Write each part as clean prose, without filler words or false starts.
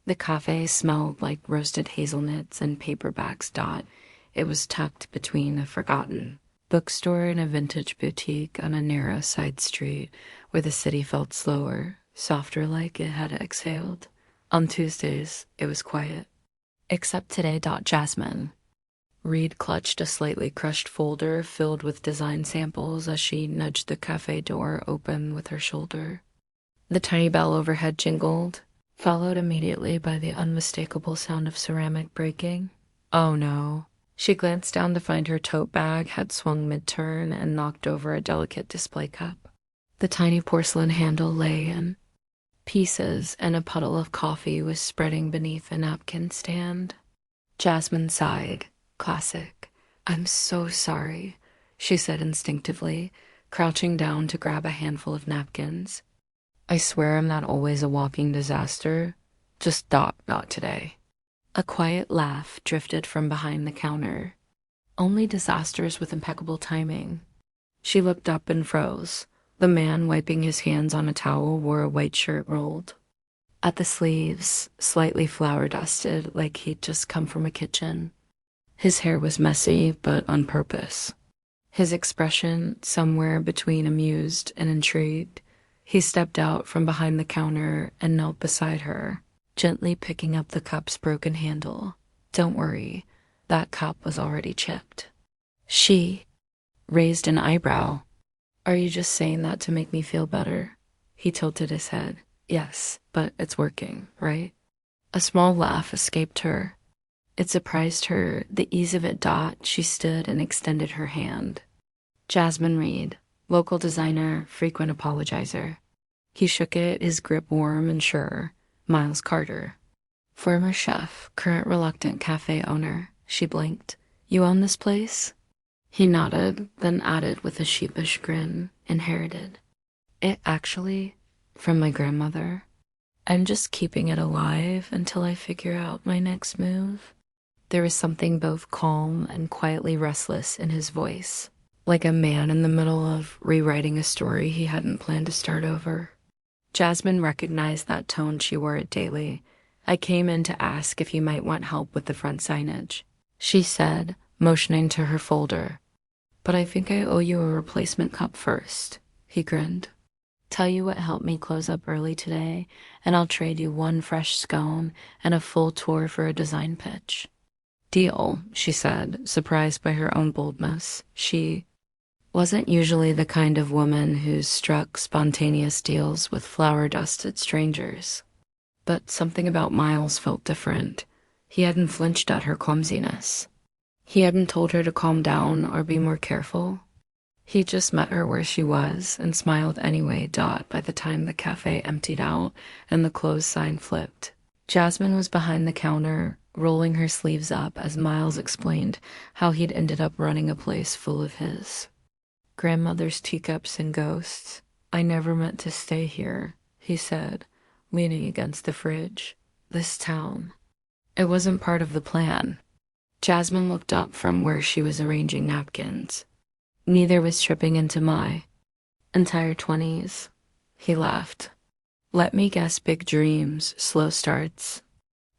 The cafe smelled like roasted hazelnuts and paperbacks. It was tucked between a forgotten bookstore and a vintage boutique on a narrow side street where the city felt slower, softer, like it had exhaled. On Tuesdays, it was quiet. Except today. Jasmine. Reed clutched a slightly crushed folder filled with design samples as she nudged the cafe door open with her shoulder. The tiny bell overhead jingled, followed immediately by the unmistakable sound of ceramic breaking. Oh no. She glanced down to find her tote bag had swung mid-turn and knocked over a delicate display cup. The tiny porcelain handle lay in pieces, and a puddle of coffee was spreading beneath a napkin stand. Jasmine sighed. Classic. I'm so sorry, she said instinctively, crouching down to grab a handful of napkins. I swear I'm not always a walking disaster. Just not today. A quiet laugh drifted from behind the counter. Only disasters with impeccable timing. She looked up and froze. The man wiping his hands on a towel wore a white shirt rolled at the sleeves, slightly flour-dusted, like he'd just come from a kitchen. His hair was messy, but on purpose. His expression somewhere between amused and intrigued. He stepped out from behind the counter and knelt beside her, gently picking up the cup's broken handle. Don't worry, that cup was already chipped. She raised an eyebrow. Are you just saying that to make me feel better? He tilted his head. Yes, but it's working, right? A small laugh escaped her. It surprised her, the ease of it. She stood and extended her hand. Jasmine Reed, local designer, frequent apologizer. He shook it, his grip warm and sure. Miles Carter, former chef, current reluctant cafe owner. She blinked. You own this place? He nodded, then added with a sheepish grin. Inherited. It actually, from my grandmother. I'm just keeping it alive until I figure out my next move. There was something both calm and quietly restless in his voice, like a man in the middle of rewriting a story he hadn't planned to start over. Jasmine recognized that tone. She wore it daily. I came in to ask if you might want help with the front signage, she said, motioning to her folder. But I think I owe you a replacement cup first, he grinned. Tell you what helped me close up early today, and I'll trade you one fresh scone and a full tour for a design pitch. Deal, she said, surprised by her own boldness. She wasn't usually the kind of woman who struck spontaneous deals with flour-dusted strangers. But something about Miles felt different. He hadn't flinched at her clumsiness. He hadn't told her to calm down or be more careful. He just met her where she was and smiled anyway. By the time the cafe emptied out and the close sign flipped, Jasmine was behind the counter, rolling her sleeves up as Miles explained how he'd ended up running a place full of his grandmother's teacups and ghosts. I never meant to stay here, he said, leaning against the fridge. This town. It wasn't part of the plan. Jasmine looked up from where she was arranging napkins. Neither was tripping into my entire 20s. He laughed. Let me guess, big dreams, slow starts.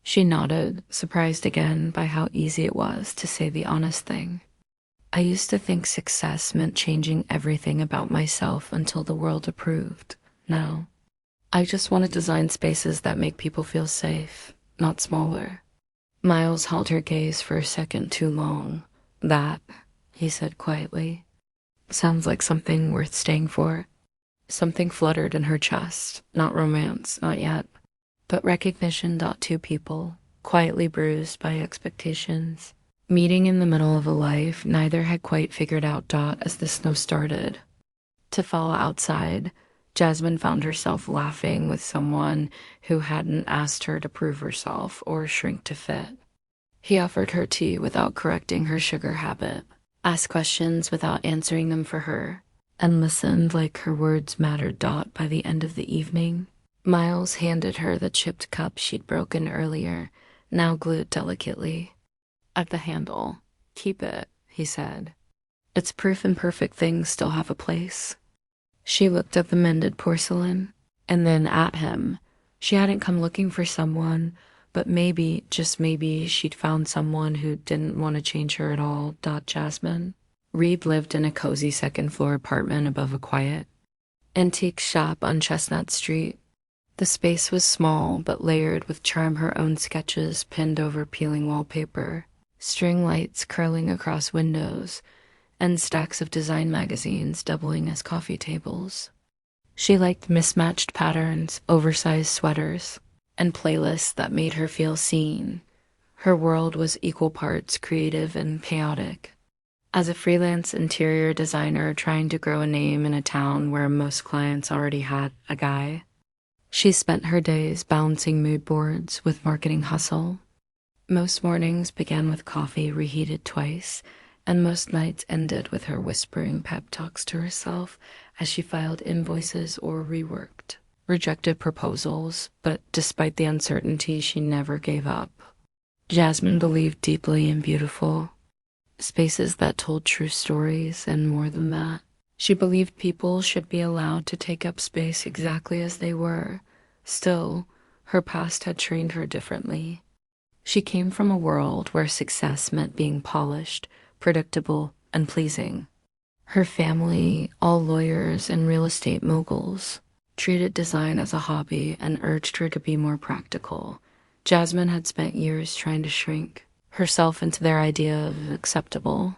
She nodded, surprised again by how easy it was to say the honest thing. I used to think success meant changing everything about myself until the world approved. No. I just want to design spaces that make people feel safe, not smaller. Miles held her gaze for a second too long. That, he said quietly, sounds like something worth staying for. Something fluttered in her chest. Not romance, not yet. But recognition. Two people, quietly bruised by expectations, meeting in the middle of a life neither had quite figured out. As the snow started to fall outside, Jasmine found herself laughing with someone who hadn't asked her to prove herself or shrink to fit. He offered her tea without correcting her sugar habit, asked questions without answering them for her, and listened like her words mattered. By the end of the evening, Miles handed her the chipped cup she'd broken earlier, now glued delicately at the handle. Keep it, he said. It's proof imperfect things still have a place. She looked at the mended porcelain, and then at him. She hadn't come looking for someone, But maybe, just maybe, she'd found someone who didn't want to change her at all. Jasmine. Reed lived in a cozy second-floor apartment above a quiet antique shop on Chestnut Street. The space was small but layered with charm, her own sketches pinned over peeling wallpaper, string lights curling across windows, and stacks of design magazines doubling as coffee tables. She liked mismatched patterns, oversized sweaters, and playlists that made her feel seen. Her world was equal parts creative and chaotic. As a freelance interior designer trying to grow a name in a town where most clients already had a guy, she spent her days balancing mood boards with marketing hustle. Most mornings began with coffee reheated twice, and most nights ended with her whispering pep talks to herself as she filed invoices or reworked rejected proposals. But despite the uncertainty, she never gave up. Jasmine believed deeply in beautiful spaces that told true stories, and more than that, she believed people should be allowed to take up space exactly as they were. Still, her past had trained her differently. She came from a world where success meant being polished, predictable, and pleasing. Her family, all lawyers and real estate moguls, treated design as a hobby and urged her to be more practical. Jasmine had spent years trying to shrink herself into their idea of acceptable.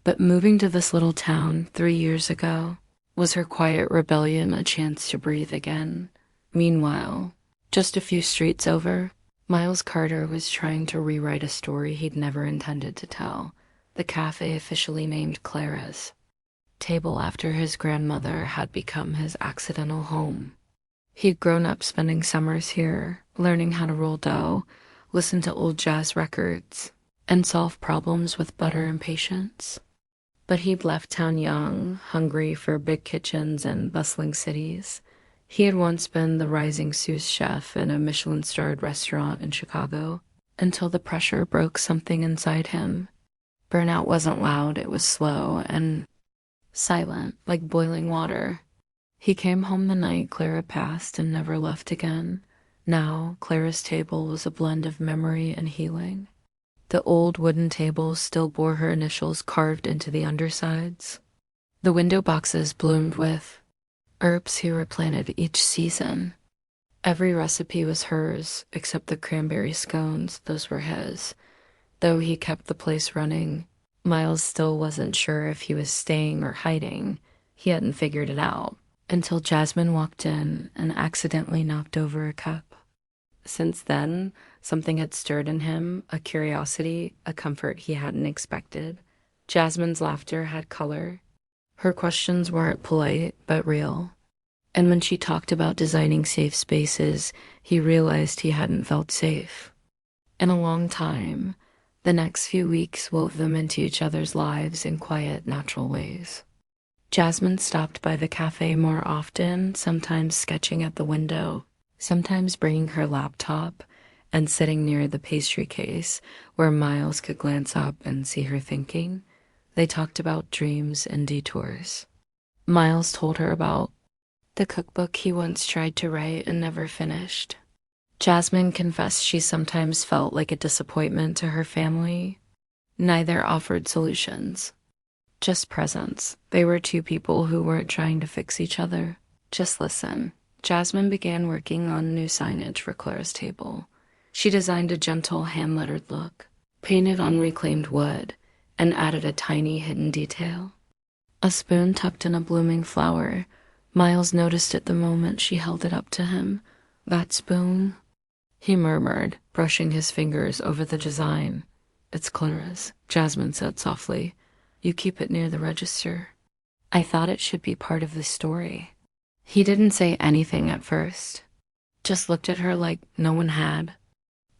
But moving to this little town 3 years ago was her quiet rebellion, a chance to breathe again. Meanwhile, just a few streets over, Miles Carter was trying to rewrite a story he'd never intended to tell. The cafe, officially named Clara's table after his grandmother, had become his accidental home. He'd grown up spending summers here, learning how to roll dough, listen to old jazz records, and solve problems with butter and patience. But he'd left town young, hungry for big kitchens and bustling cities. He had once been the rising sous chef in a Michelin-starred restaurant in Chicago, until the pressure broke something inside him. Burnout wasn't loud, it was slow and silent, like boiling water. He came home the night Clara passed and never left again. Now, Clara's table was a blend of memory and healing. The old wooden table still bore her initials carved into the undersides. The window boxes bloomed with herbs he replanted each season. Every recipe was hers, except the cranberry scones, those were his. Though he kept the place running, Miles still wasn't sure if he was staying or hiding. He hadn't figured it out until Jasmine walked in and accidentally knocked over a cup. Since then, something had stirred in him, a curiosity, a comfort he hadn't expected. Jasmine's laughter had color. Her questions weren't polite, but real. And when she talked about designing safe spaces, he realized he hadn't felt safe in a long time. The next few weeks wove them into each other's lives in quiet, natural ways. Jasmine stopped by the cafe more often, sometimes sketching at the window, sometimes bringing her laptop and sitting near the pastry case where Miles could glance up and see her thinking. They talked about dreams and detours. Miles told her about the cookbook he once tried to write and never finished. Jasmine confessed she sometimes felt like a disappointment to her family. Neither offered solutions, just presence. They were two people who weren't trying to fix each other. Just listen. Jasmine began working on new signage for Clara's table. She designed a gentle hand-lettered look, painted on reclaimed wood, and added a tiny hidden detail. A spoon tucked in a blooming flower. Miles noticed it the moment she held it up to him. "That spoon?" he murmured, brushing his fingers over the design. "It's Clara's," Jasmine said softly. "You keep it near the register." "I thought it should be part of the story." He didn't say anything at first, just looked at her like no one had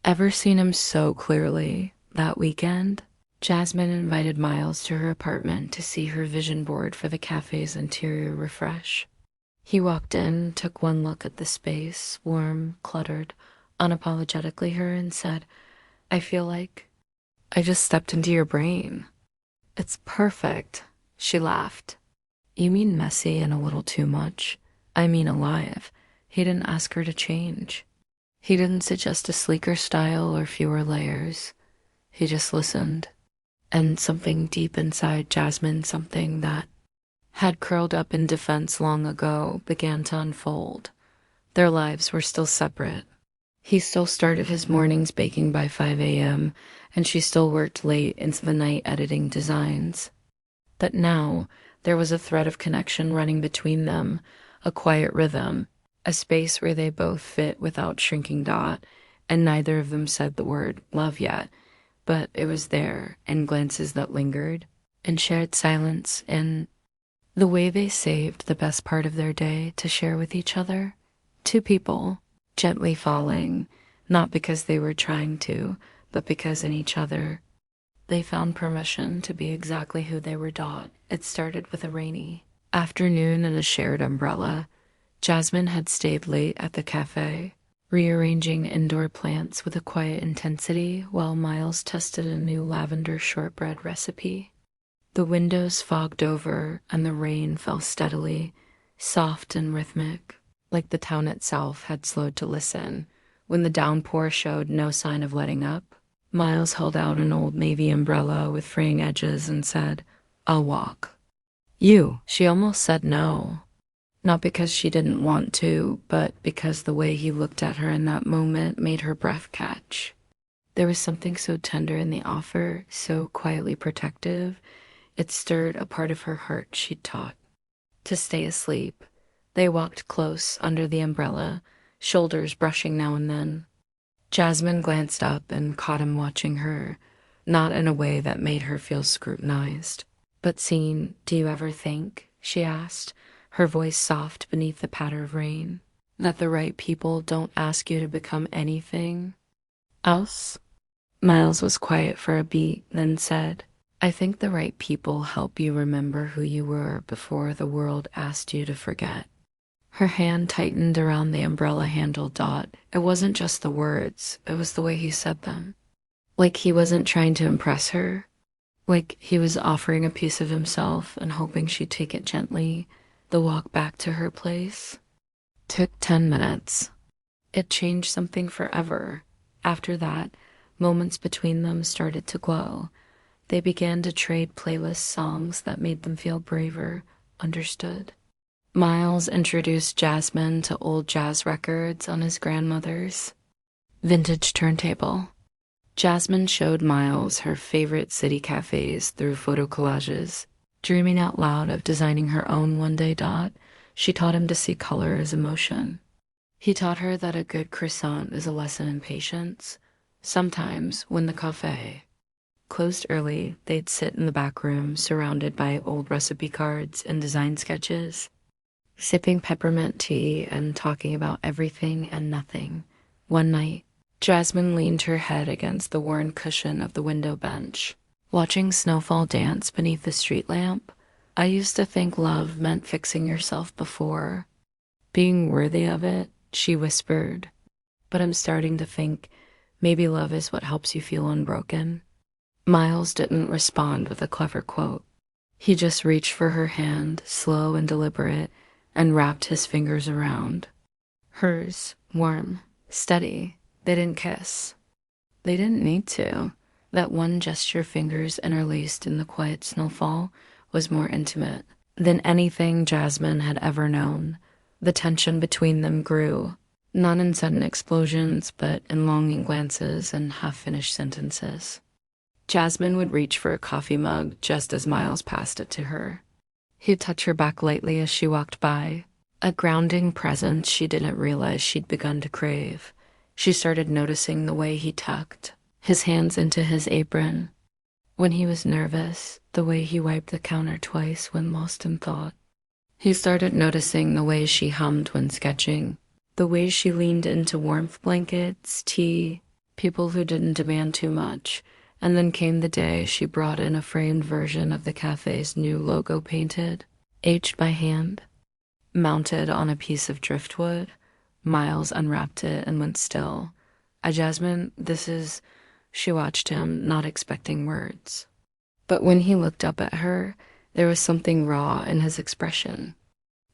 ever seen him so clearly. That weekend, Jasmine invited Miles to her apartment to see her vision board for the cafe's interior refresh. He walked in, took one look at the space, warm, cluttered, unapologetically her, and said, "I feel like I just stepped into your brain." "It's perfect," she laughed. "You mean messy and a little too much. I mean alive." He didn't ask her to change. He didn't suggest a sleeker style or fewer layers. He just listened. And something deep inside Jasmine, something that had curled up in defense long ago, began to unfold. Their lives were still separate. He still started his mornings baking by 5 a.m., and she still worked late into the night editing designs. But now, there was a thread of connection running between them, a quiet rhythm, a space where they both fit without shrinking. And neither of them said the word love yet, but it was there, in glances that lingered, in shared silence, in the way they saved the best part of their day to share with each other. Two people, gently falling, not because they were trying to, but because in each other they found permission to be exactly who they were. It started with a rainy afternoon and a shared umbrella. Jasmine had stayed late at the cafe, rearranging indoor plants with a quiet intensity while Miles tested a new lavender shortbread recipe. The windows fogged over and the rain fell steadily, soft and rhythmic, like the town itself had slowed to listen. When the downpour showed no sign of letting up, Miles held out an old navy umbrella with fraying edges and said, "I'll walk." "You." She almost said no. Not because she didn't want to, but because the way he looked at her in that moment made her breath catch. There was something so tender in the offer, so quietly protective. It stirred a part of her heart she'd taught to stay asleep. They walked close under the umbrella, shoulders brushing now and then. Jasmine glanced up and caught him watching her, not in a way that made her feel scrutinized, but seen. "Do you ever think," she asked, her voice soft beneath the patter of rain, "that the right people don't ask you to become anything else?" Miles was quiet for a beat, then said, "I think the right people help you remember who you were before the world asked you to forget." Her hand tightened around the umbrella handle. It wasn't just the words, it was the way he said them. Like he wasn't trying to impress her. Like he was offering a piece of himself and hoping she'd take it gently. The walk back to her place took 10 minutes. It changed something forever. After that, moments between them started to glow. They began to trade playlist songs that made them feel braver, understood. Miles introduced Jasmine to old jazz records on his grandmother's vintage turntable. Jasmine showed Miles her favorite city cafes through photo collages, dreaming out loud of designing her own one day. She taught him to see color as emotion. He taught her that a good croissant is a lesson in patience. Sometimes, when the cafe closed early, they'd sit in the back room surrounded by old recipe cards and design sketches, sipping peppermint tea and talking about everything and nothing. One night, Jasmine leaned her head against the worn cushion of the window bench, watching snowfall dance beneath the street lamp. "I used to think love meant fixing yourself before being worthy of it," she whispered. "But I'm starting to think maybe love is what helps you feel unbroken." Miles didn't respond with a clever quote. He just reached for her hand, slow and deliberate, and wrapped his fingers around hers, warm, steady. They didn't kiss. They didn't need to. That one gesture, fingers interlaced in the quiet snowfall, was more intimate than anything Jasmine had ever known. The tension between them grew, not in sudden explosions, but in longing glances and half-finished sentences. Jasmine would reach for a coffee mug just as Miles passed it to her. He'd touch her back lightly as she walked by, a grounding presence she didn't realize she'd begun to crave. She started noticing the way he tucked his hands into his apron when he was nervous, the way he wiped the counter twice when lost in thought. He started noticing the way she hummed when sketching, the way she leaned into warmth blankets, tea, people who didn't demand too much. And then came the day she brought in a framed version of the cafe's new logo painted, aged by hand, mounted on a piece of driftwood. Miles unwrapped it and went still. "Jasmine, this is..." She watched him, not expecting words. But when he looked up at her, there was something raw in his expression.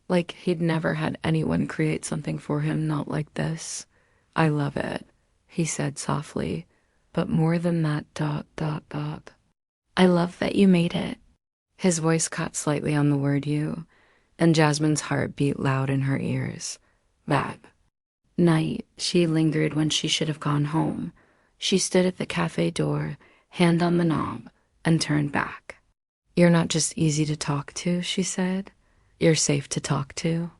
Like he'd never had anyone create something for him not like this. I love it, he said softly. But more than that, I love that you made it. His voice caught slightly on the word you, and Jasmine's heart beat loud in her ears. That night, she lingered when she should have gone home. She stood at the cafe door, hand on the knob, and turned back. You're not just easy to talk to, she said. You're safe to talk to.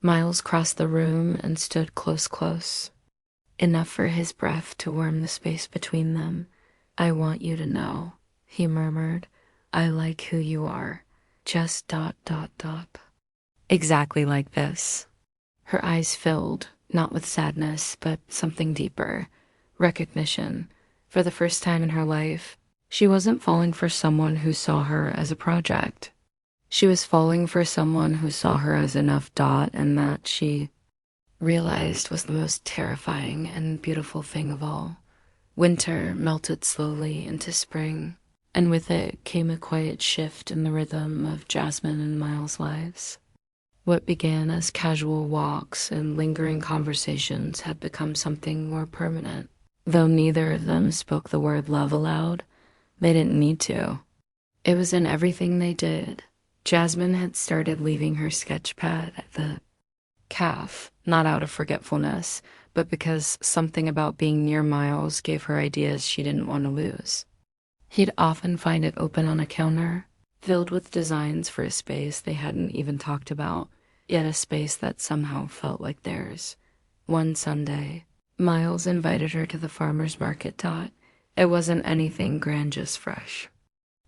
Miles crossed the room and stood close, enough for his breath to warm the space between them. I want you to know, he murmured. I like who you are. Just ... Exactly like this. Her eyes filled, not with sadness, but something deeper. Recognition. For the first time in her life, she wasn't falling for someone who saw her as a project. She was falling for someone who saw her as enough, and that she realized was the most terrifying and beautiful thing of all. Winter melted slowly into spring, and with it came a quiet shift in the rhythm of Jasmine and Miles' lives. What began as casual walks and lingering conversations had become something more permanent. Though neither of them spoke the word love aloud, they didn't need to. It was in everything they did. Jasmine had started leaving her sketch pad at the calf, not out of forgetfulness, but because something about being near Miles gave her ideas she didn't want to lose. He'd often find it open on a counter, filled with designs for a space they hadn't even talked about, yet a space that somehow felt like theirs. One Sunday, Miles invited her to the farmer's market. It wasn't anything grand, just fresh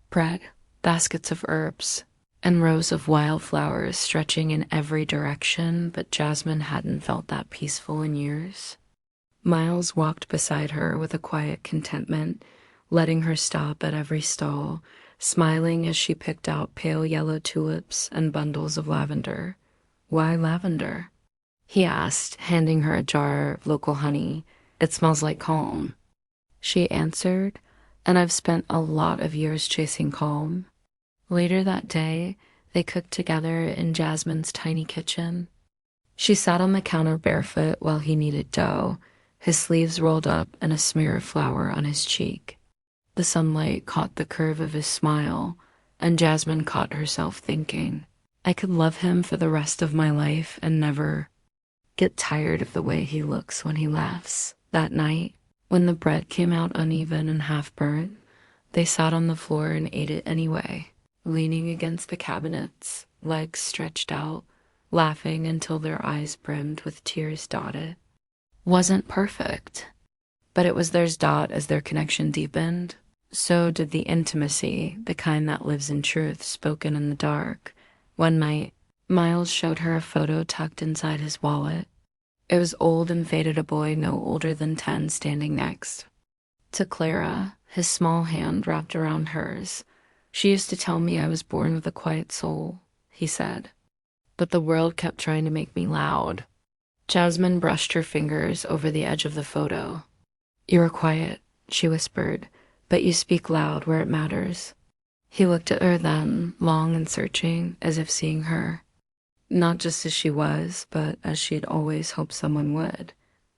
bread, baskets of herbs, and rows of wildflowers stretching in every direction, but Jasmine hadn't felt that peaceful in years. Miles walked beside her with a quiet contentment, letting her stop at every stall, smiling as she picked out pale yellow tulips and bundles of lavender. Why lavender? He asked, handing her a jar of local honey. It smells like calm. She answered, and I've spent a lot of years chasing calm. Later that day, they cooked together in Jasmine's tiny kitchen. She sat on the counter barefoot while he kneaded dough, his sleeves rolled up and a smear of flour on his cheek. The sunlight caught the curve of his smile, and Jasmine caught herself thinking, I could love him for the rest of my life and never get tired of the way he looks when he laughs. That night, when the bread came out uneven and half-burnt, they sat on the floor and ate it anyway, leaning against the cabinets, legs stretched out, laughing until their eyes brimmed with tears. It wasn't perfect, but it was theirs. As their connection deepened, so did the intimacy, the kind that lives in truth, spoken in the dark. One night, Miles showed her a photo tucked inside his wallet. It was old and faded, a boy no older than 10 standing next to Clara, his small hand wrapped around hers. She used to tell me I was born with a quiet soul, he said, but the world kept trying to make me loud. Jasmine brushed her fingers over the edge of the photo. You are quiet, she whispered, but you speak loud where it matters. He looked at her then, long and searching, as if seeing her, not just as she was, but as she had always hoped someone would.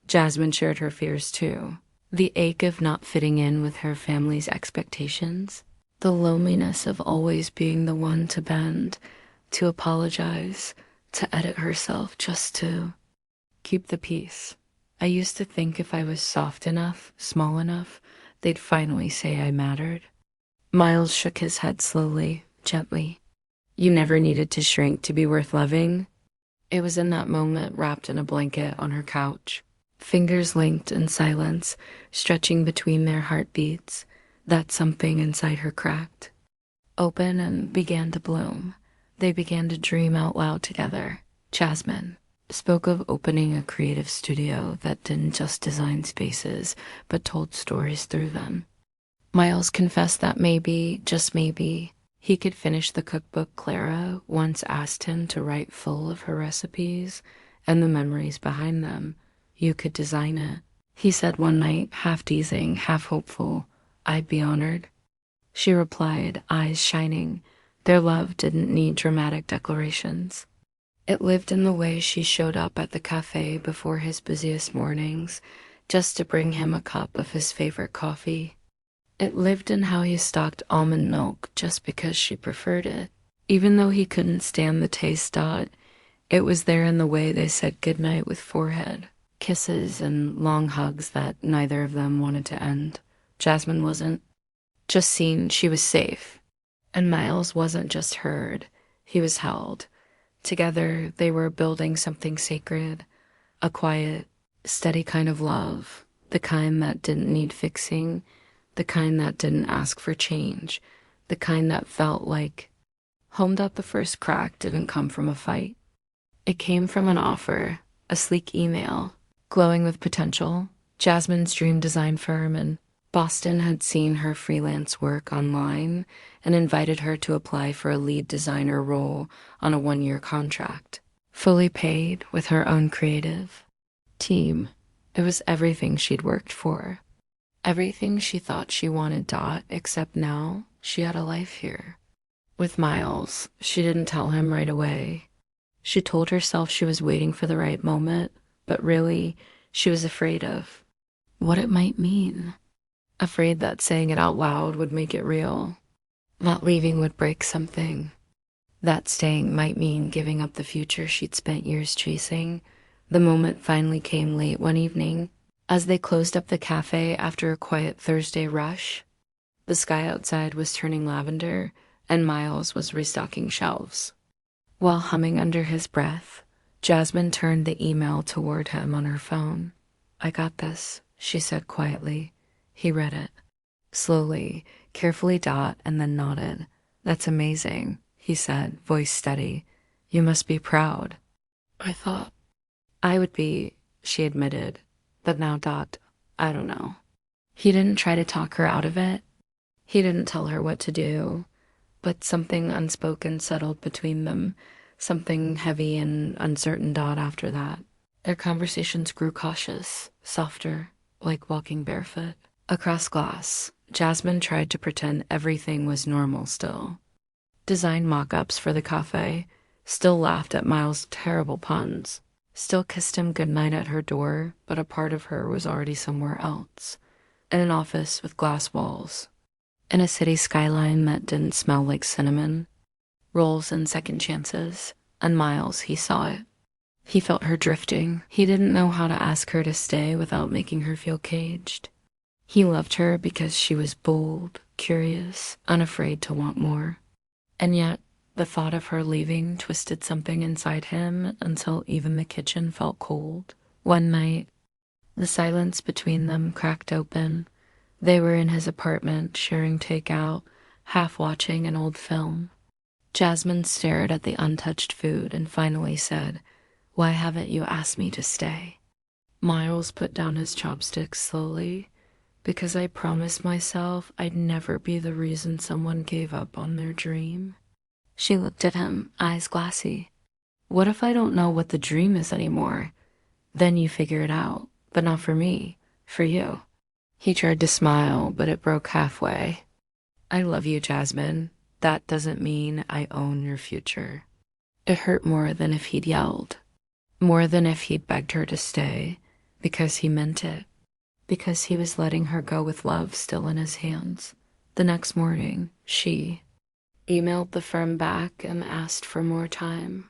Jasmine shared her fears too. The ache of not fitting in with her family's expectations, the loneliness of always being the one to bend, to apologize, to edit herself just to keep the peace. I used to think if I was soft enough, small enough, they'd finally say I mattered. Miles shook his head slowly, gently. You never needed to shrink to be worth loving. It was in that moment, wrapped in a blanket on her couch, fingers linked in silence, stretching between their heartbeats, that something inside her cracked open and began to bloom. They began to dream out loud together. Jasmine spoke of opening a creative studio that didn't just design spaces, but told stories through them. Miles confessed that maybe, just maybe, he could finish the cookbook Clara once asked him to write full of her recipes and the memories behind them. You could design it, he said one night, half teasing, half hopeful. I'd be honored. She replied, eyes shining. Their love didn't need dramatic declarations. It lived in the way she showed up at the cafe before his busiest mornings, just to bring him a cup of his favorite coffee. It lived in how he stocked almond milk just because she preferred it. Even though he couldn't stand the taste. It was there in the way they said goodnight with forehead, kisses, and long hugs that neither of them wanted to end. Jasmine wasn't. Just seen she was safe. And Miles wasn't just heard, he was held. Together, they were building something sacred, a quiet, steady kind of love, the kind that didn't need fixing, the kind that didn't ask for change, the kind that felt like home. The first crack didn't come from a fight. It came from an offer, a sleek email, glowing with potential. Jasmine's dream design firm in Boston had seen her freelance work online and invited her to apply for a lead designer role on a 1-year contract, fully paid with her own creative team. It was everything she'd worked for, everything she thought she wanted. Except now she had a life here. With Miles, she didn't tell him right away. She told herself she was waiting for the right moment, but really, she was afraid of what it might mean. Afraid that saying it out loud would make it real, that leaving would break something, that staying might mean giving up the future she'd spent years chasing. The moment finally came late one evening, as they closed up the cafe after a quiet Thursday rush. The sky outside was turning lavender, and Miles was restocking shelves. While humming under his breath, Jasmine turned the email toward him on her phone. "I got this," she said quietly. He read it. Slowly, carefully, and then nodded. "That's amazing," he said, voice steady. "You must be proud." "I thought I would be," she admitted. But now, I don't know. He didn't try to talk her out of it. He didn't tell her what to do. But something unspoken settled between them, something heavy and uncertain. After that, their conversations grew cautious, softer, like walking barefoot. Across glass, Jasmine tried to pretend everything was normal still. Designed mock-ups for the cafe, still laughed at Miles' terrible puns, still kissed him goodnight at her door, but a part of her was already somewhere else. In an office with glass walls. In a city skyline that didn't smell like cinnamon, roles and second chances, and Miles, he saw it. He felt her drifting. He didn't know how to ask her to stay without making her feel caged. He loved her because she was bold, curious, unafraid to want more. And yet, the thought of her leaving twisted something inside him until even the kitchen felt cold. One night, the silence between them cracked open. They were in his apartment, sharing takeout, half watching an old film. Jasmine stared at the untouched food and finally said, "Why haven't you asked me to stay?" Miles put down his chopsticks slowly. "Because I promised myself I'd never be the reason someone gave up on their dream." She looked at him, eyes glassy. "What if I don't know what the dream is anymore? Then you figure it out, but not for me, for you." He tried to smile, but it broke halfway. "I love you, Jasmine. That doesn't mean I own your future." It hurt more than if he'd yelled, more than if he'd begged her to stay, because he meant it, because he was letting her go with love still in his hands. The next morning, she emailed the firm back and asked for more time.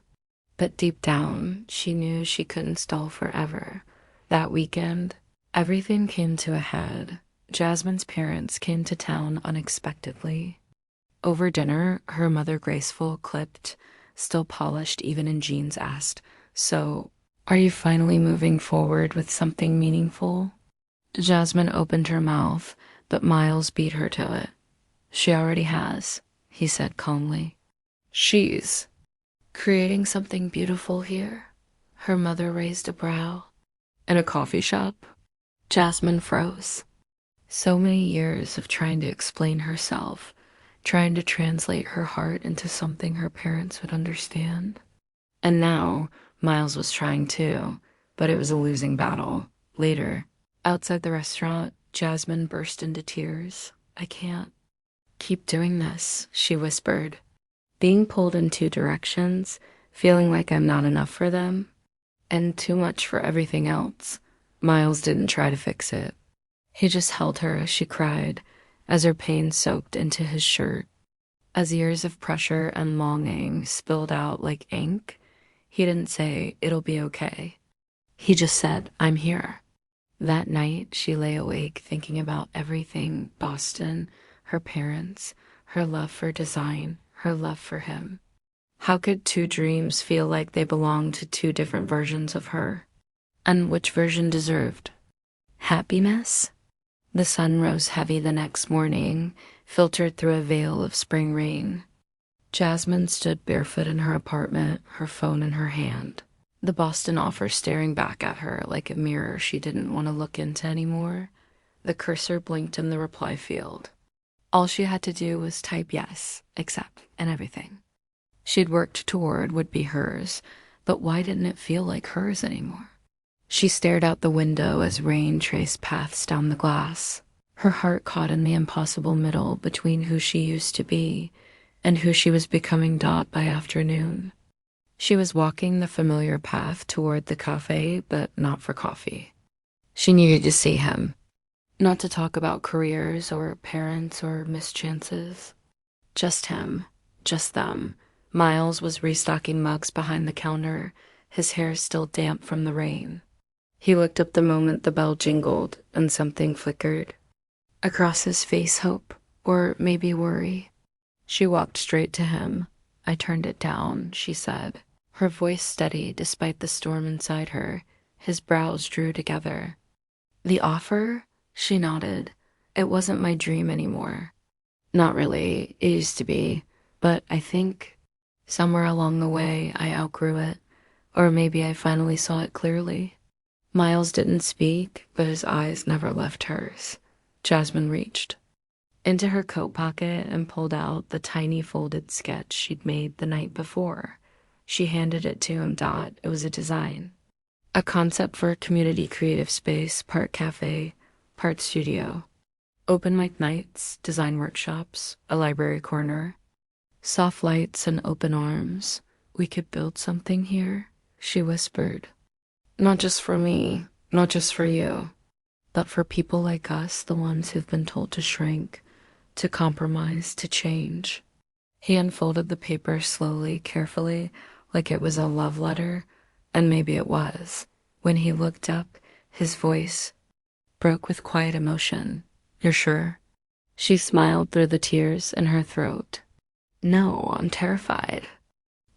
But deep down, she knew she couldn't stall forever. That weekend, everything came to a head. Jasmine's parents came to town unexpectedly. Over dinner, her mother, graceful, clipped, still polished even in jeans, asked, "So, are you finally moving forward with something meaningful?" Jasmine opened her mouth, but Miles beat her to it. "She already has," he said calmly. "She's creating something beautiful here." Her mother raised a brow. "In a coffee shop?" Jasmine froze. So many years of trying to explain herself, trying to translate her heart into something her parents would understand. And now, Miles was trying too, but it was a losing battle. Later, outside the restaurant, Jasmine burst into tears. "I can't keep doing this," she whispered. Being pulled in two directions, feeling like I'm not enough for them and too much for everything else. Miles didn't try to fix it. He just held her as she cried, as her pain soaked into his shirt. As years of pressure and longing spilled out like ink, he didn't say, "It'll be okay." He just said, "I'm here." That night, she lay awake thinking about everything: Boston, her parents, her love for design, her love for him. How could two dreams feel like they belonged to two different versions of her? And which version deserved happiness? The sun rose heavy the next morning, filtered through a veil of spring rain. Jasmine stood barefoot in her apartment, her phone in her hand, the Boston offer staring back at her like a mirror she didn't want to look into anymore. The cursor blinked in the reply field. All she had to do was type yes, accept, and everything she'd worked toward would be hers, but why didn't it feel like hers anymore? She stared out the window as rain traced paths down the glass, her heart caught in the impossible middle between who she used to be and who she was becoming by afternoon. She was walking the familiar path toward the cafe, but not for coffee. She needed to see him, not to talk about careers or parents or mischances. Just him, just them. Miles was restocking mugs behind the counter, his hair still damp from the rain. He looked up the moment the bell jingled and something flickered. Across his face, hope, or maybe worry. She walked straight to him. "I turned it down," she said, her voice steady despite the storm inside her. His brows drew together. "The offer?" She nodded. "It wasn't my dream anymore." "Not really. It used to be. But I think somewhere along the way I outgrew it. Or maybe I finally saw it clearly." Miles didn't speak, but his eyes never left hers. Jasmine reached into her coat pocket and pulled out the tiny folded sketch she'd made the night before. She handed it to him. It was a design. A concept for a community creative space, part cafe, part studio. Open mic nights, design workshops, a library corner. Soft lights and open arms. "We could build something here," she whispered. "Not just for me, not just for you, but for people like us, the ones who've been told to shrink, to compromise, to change." He unfolded the paper slowly, carefully, like it was a love letter, and maybe it was. When he looked up, his voice broke with quiet emotion. "You're sure?" She smiled through the tears in her throat. "No, I'm terrified.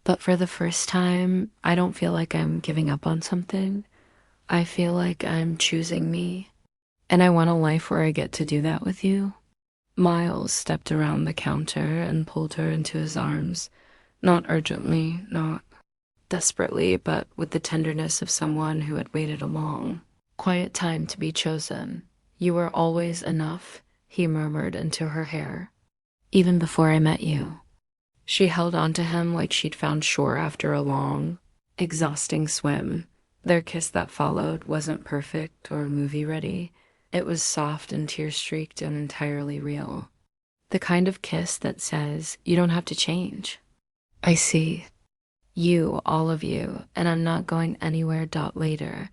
But for the first time, I don't feel like I'm giving up on something. I feel like I'm choosing me. And I want a life where I get to do that with you." Miles stepped around the counter and pulled her into his arms. Not urgently, not desperately, but with the tenderness of someone who had waited a long, quiet time to be chosen. "You were always enough," he murmured into her hair. "Even before I met you." She held on to him like she'd found shore after a long, exhausting swim. Their kiss that followed wasn't perfect or movie-ready. It was soft and tear-streaked and entirely real. The kind of kiss that says, "You don't have to change. I see you, all of you, and I'm not going anywhere." Later,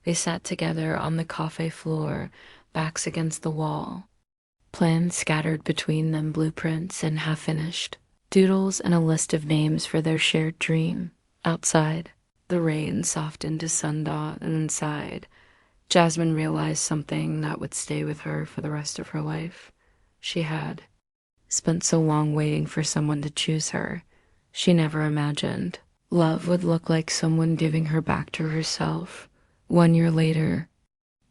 they sat together on the cafe floor, backs against the wall. Plans scattered between them, blueprints and half-finished. Doodles and a list of names for their shared dream. Outside, the rain softened to sun, and inside, Jasmine realized something that would stay with her for the rest of her life. She had spent so long waiting for someone to choose her. She never imagined love would look like someone giving her back to herself. 1 year later,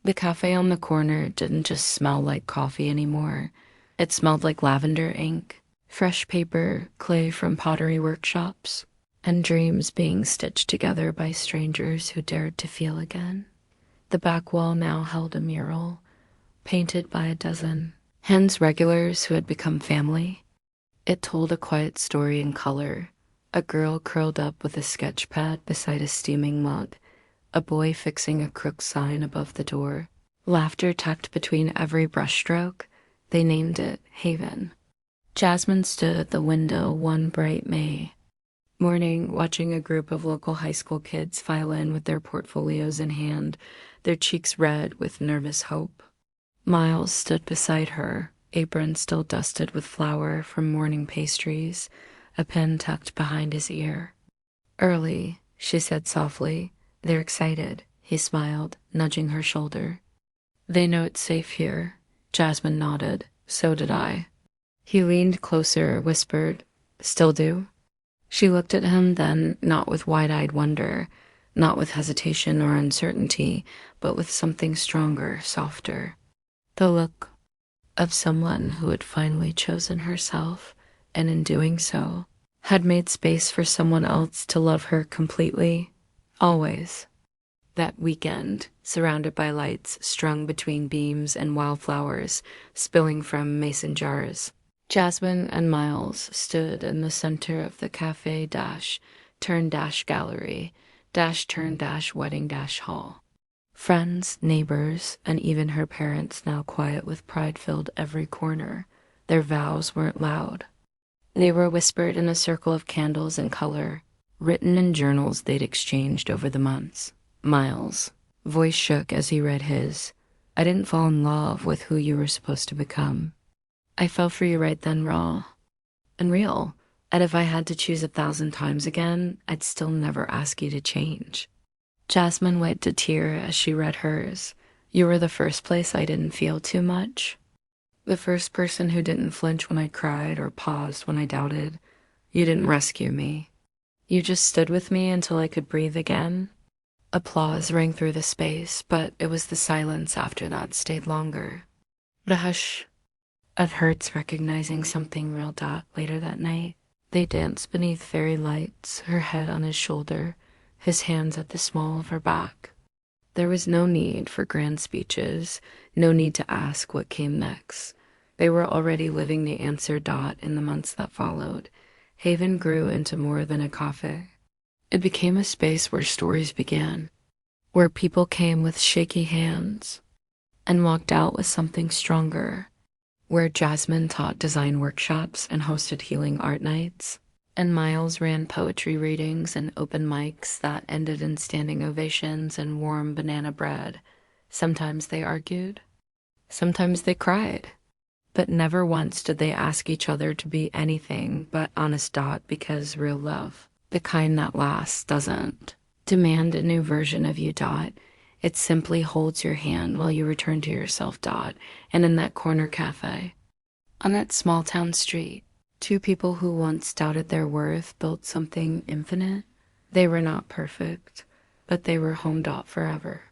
the cafe on the corner didn't just smell like coffee anymore. It smelled like lavender ink, fresh paper, clay from pottery workshops, and dreams being stitched together by strangers who dared to feel again. The back wall now held a mural, painted by a dozen hens regulars who had become family. It told a quiet story in color. A girl curled up with a sketch pad beside a steaming mug, a boy fixing a crooked sign above the door, laughter tucked between every brushstroke. They named it Haven. Jasmine stood at the window one bright May Morning, watching a group of local high school kids file in with their portfolios in hand, their cheeks red with nervous hope. Miles stood beside her, apron still dusted with flour from morning pastries, a pen tucked behind his ear. Early, she said softly. They're excited, he smiled, nudging her shoulder. They know it's safe here. Jasmine nodded. So did I. He leaned closer, whispered, Still do? She looked at him then, not with wide-eyed wonder, not with hesitation or uncertainty, but with something stronger, softer. The look of someone who had finally chosen herself, and in doing so, had made space for someone else to love her completely, always. That weekend, surrounded by lights strung between beams and wildflowers spilling from mason jars, Jasmine and Miles stood in the center of the cafe dash, turn dash gallery, dash turn dash wedding dash hall. Friends, neighbors, and even her parents now quiet with pride filled every corner. Their vows weren't loud. They were whispered in a circle of candles and color, written in journals they'd exchanged over the months. Miles' voice shook as he read his. I didn't fall in love with who you were supposed to become. I fell for you right then raw and real. And if I had to choose 1,000 times again, I'd still never ask you to change. Jasmine wiped a tear as she read hers. You were the first place I didn't feel too much. The first person who didn't flinch when I cried or paused when I doubted. You didn't rescue me. You just stood with me until I could breathe again. Applause rang through the space, but it was the silence after that stayed longer. The hush. It hurts recognizing something real dark later that night. They danced beneath fairy lights, her head on his shoulder, his hands at the small of her back. There was no need for grand speeches, no need to ask what came next. They were already living the answer. In the months that followed, Haven grew into more than a cafe. It became a space where stories began, where people came with shaky hands and walked out with something stronger, where Jasmine taught design workshops and hosted healing art nights, and Miles ran poetry readings and open mics that ended in standing ovations and warm banana bread. Sometimes they argued, sometimes they cried, but never once did they ask each other to be anything but honest. Because real love, the kind that lasts, doesn't demand a new version of you. It simply holds your hand while you return to yourself. And in that corner cafe, on that small town street, two people who once doubted their worth built something infinite. They were not perfect, but they were home. Forever.